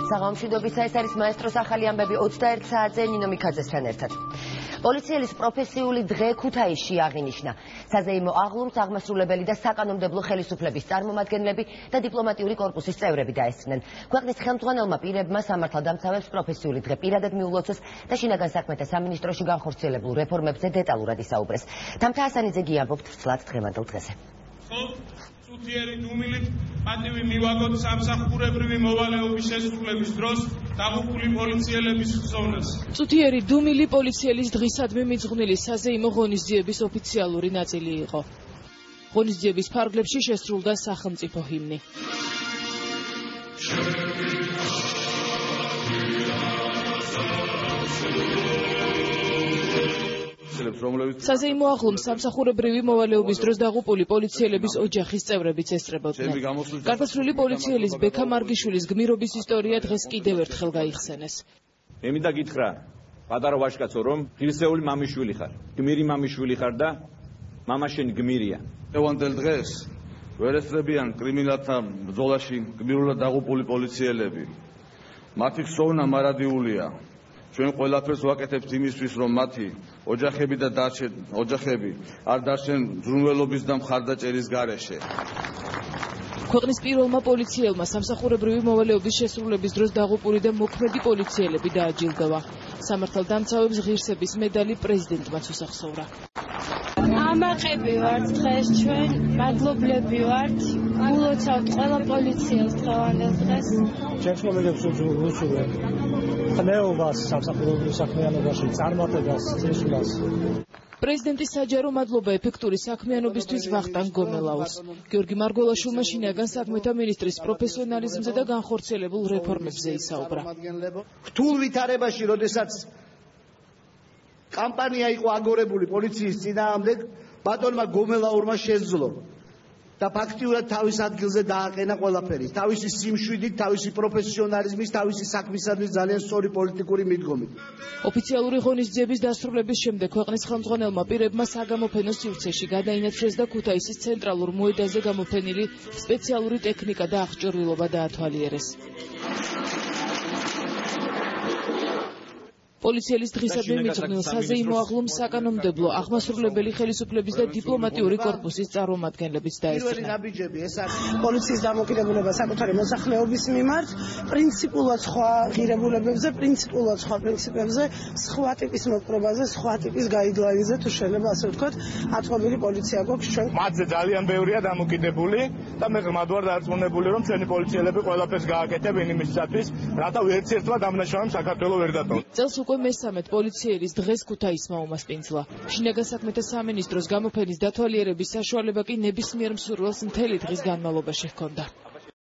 საღამოშვიდობისა, ეს არის მაესტროს ახალი ამბები 21 საათზე ნინო მიქაძესთან ერთად. პოლიციელის პროფესიული დღე ქუთაისში აღინიშნა. საზეიმო აღლუმს აღმასრულებელი და საკანონმდებლო ხელისუფლების წარმომადგენლები და დიპლომატიური კორპუსის წევრები დაესწრნენ. ქვეყნის ხელმძღვანელმა პირებმა სამართალდამცავებს პროფესიული დღე პირადად მიულოცეს და შინაგან საქმეთა სამინისტროში განხორციელებულ რეფორმებზე დეტალურად ისაუბრეს. თამთა ასანიძე გიამბობთ ცვლად დღევანდელ დღეზე. წუთიერი დუმილით პატივი მივაგოთ სამსახურებრივი მოვალეობის შესრულების დროს დაღუპული პოლიციელების ხსოვნას. წუთიერი დუმილი პოლიციელის დღისადმი მიძღვნილი საზეიმო ღონისძიების ოფიციალური ნაწილი იყო. ღონისძიების ფარგლებში შესრულდა სახელმწიფო ჰიმნი. საზეიმო აღლუმს სამსახურებრივი მოვალეობის დროს დაღუპული პოლიციელების ოჯახის წევრებიც ესწრებოდნენ. გარდაცვლილი პოლიციელის ბექა მარგიშვილის გმირობის ისტორია დღეს კიდევ ერთხელ გაიხსენეს. მე მინდა გითხრა, პატარა ვაჟკაცო, რომ ღირსეული მამიშვილი ხარ, გმირი მამიშვილი ხარ და მამა შენ გმირია. დღევანდელ დღეს ვერ ესწრებიან კრიმინალთა ბრძოლაში გმირულად დაღუპული პოლიციელები. მათი ხსოვნა მარადიულია. ჩვენ ყველაფერს ვაკეთებთ იმისთვის, რომ მათი ოჯახები არ დარჩენ ზრუნველობის და მხარდაჭერის გარეშე. ქვეყნის პირველმა პოლიციელმა სამსახურებრივი მოვალეობის შესრულების დროს დაღუპული და მოქმედი პოლიციელები დააჯილდოვა. სამართალდამცავებს ღირსების медаლი პრეზიდენტმაც უსახსოვრა. ამაყები ვართ დღეს ჩვენ, მადლობლები ვართ. გულოცავთ ყველა პოლიციელს დღევანდელ დღეს. ჩემს ვუწევთ ხნეობას სამსახურებრივ საქმიანობაში, წარმატებას, წესულას. პრეზიდენტის საჯარო მადლობა ეფექტური საქმიანობისთვის ვახტანგ გომელაურს. გიორგი მარგველაშვილმა შინაგან საქმეთა მინისტრის პროფესიონალიზმზე და განხორციელებულ რეფორმებზე ისაუბრა. რთულ ვითარებაში, როდესაც კამპანია იყო აგორებული პოლიციის წინააღმდეგ, ბატონმა გომელაურმა შეძლო და ფაქტიურად თავის ადგილზე დააყენა ყველაფერი. თავისი სიმშვიდით, თავისი პროფესიონალიზმის, თავისი საქმისადმი ძალიან სწორი პოლიტიკური მიდგომით. ოფიციალური ღონისძიების დასრულების შემდეგ ქვეყნის ხელმძღვანელმა პირებმა საგამოფენო სივრცეში გადაინაცვლეს და ქუთაისის ცენტრალურ მოედანზე გამოფენილი სპეციალური ტექნიკა და აღჭურვილობა დაათვალიერეს. პოლიციელის დღისადმი მიძღვნილ საზეიმო აღლუმს საკანონმდებლო, აღმასრულებელი ხელისუფლების და დიპლომატიური კორპუსის წარმომადგენლებიც დაესწრნენ. პოლიციის დამოკიდებულება საკუთარი მოსახლეობის მიმართ, პრინციპულად სხვა ღირებულებებზე, პრინციპულად სხვა პრინციპებზე, სხვა ტიპის მოპყრობაზე, სხვა ტიპის გაიდლაინზე, თუ შეიძლება ასე ვთქვათ, აწყობილი პოლიცია გვაქვს ჩვენ. მათზე ძალიან ბევრია დამოკიდებული და მე ღრმად ვარ დარწმუნებული, რომ ჩვენი პოლიციელები ყველაფერს გააკეთებენ იმისათვის, რათა ვერცერთმა დამნაშავემ საქართველოს ვერ დატოვოს. წელს უკვე მესამედ პოლიციელის დღეს ქუთაისმა უმასპინძლა. შინაგან საქმეთა სამინისტროს გამოფენის დათვალიერების საშუალება კი ნებისმიერ მსურველს მთელი დღის განმავლობაში ჰქონდა.